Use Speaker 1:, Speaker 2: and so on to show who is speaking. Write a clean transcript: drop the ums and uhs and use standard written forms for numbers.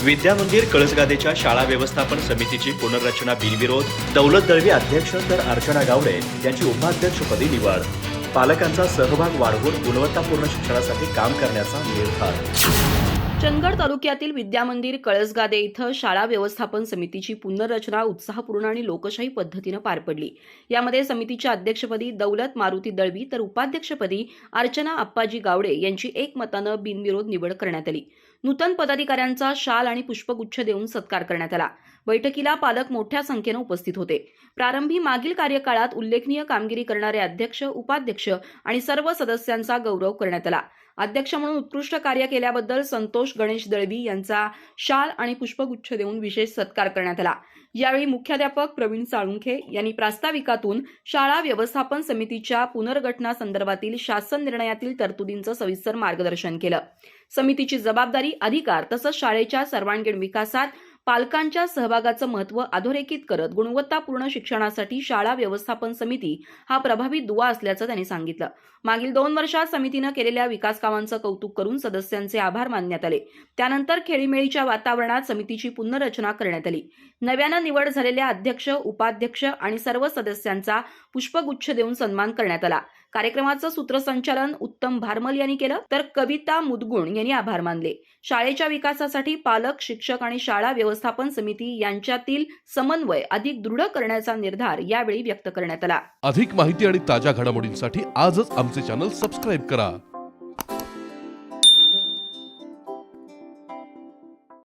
Speaker 1: विद्या मंदिर कळसगादेच्या शाळा व्यवस्थापन समितीची पुनर्रचना बिनविरोध. दौलत दळवी अध्यक्ष तर अर्चना गावडे यांची उपाध्यक्षपदी निवड. पालकांचा सहभाग वाढवून गुणवत्तापूर्ण शिक्षणासाठी काम करण्याचा निर्धार.
Speaker 2: चंदगड तालुक्यातील विद्यामंदिर कळसगादे इथं शाळा व्यवस्थापन समितीची पुनर्रचना उत्साहपूर्ण आणि लोकशाही पद्धतीनं पार पडली. यामध्ये समितीच्या अध्यक्षपदी दौलत मारुती दळवी तर उपाध्यक्षपदी अर्चना आप्पाजी गावडे यांची एकमतानं बिनविरोध निवड करण्यात आली. नूतन पदाधिकाऱ्यांचा शाल आणि पुष्पगुच्छ देऊन सत्कार करण्यात आला. बैठकीला पालक मोठ्या संख्येनं उपस्थित होते. प्रारंभी मागील कार्यकाळात उल्लेखनीय कामगिरी करणारे अध्यक्ष, उपाध्यक्ष आणि सर्व सदस्यांचा गौरव करण्यात आला. अध्यक्ष म्हणून उत्कृष्ट कार्य केल्याबद्दल संतोष गणेश दळवी यांचा शाल आणि पुष्पगुच्छ देऊन विशेष सत्कार करण्यात आला. यावेळी मुख्याध्यापक प्रवीण साळुंखे यांनी प्रास्ताविकातून शाळा व्यवस्थापन समितीच्या पुनर्गठनासंदर्भातील शासन निर्णयातील तरतुदींचं सविस्तर मार्गदर्शन केलं. समितीची जबाबदारी, अधिकार तसंच शाळेच्या सर्वांगीण विकासात पालकांच्या सहभागाचं महत्त्व अधोरेखित करत गुणवत्तापूर्ण शिक्षणासाठी शाळा व्यवस्थापन समिती हा प्रभावी दुवा असल्याचं त्यांनी सांगितलं. मागील 2 वर्षात समितीनं केलेल्या विकास कामांचं कौतुक करून सदस्यांचे आभार मानण्यात आले. त्यानंतर खेळीमेळीच्या वातावरणात समितीची पुनर्रचना करण्यात आली. नव्यानं निवड झालेल्या अध्यक्ष, उपाध्यक्ष आणि सर्व सदस्यांचा पुष्पगुच्छ देऊन सन्मान करण्यात आला. कार्यक्रमाचं सूत्रसंचालन उत्तम भारमल यांनी केलं तर कविता मुदगुण यांनी आभार मानले. शाळेच्या विकासासाठी पालक, शिक्षक आणि शाळा व्यवस्थापन समिती यांच्यातील समन्वय अधिक दृढ करण्याचा निर्धार यावेळी व्यक्त करण्यात आला.
Speaker 3: अधिक माहिती आणि ताज्या घडामोडींसाठी आजच आमचे चॅनल सबस्क्राईब करा.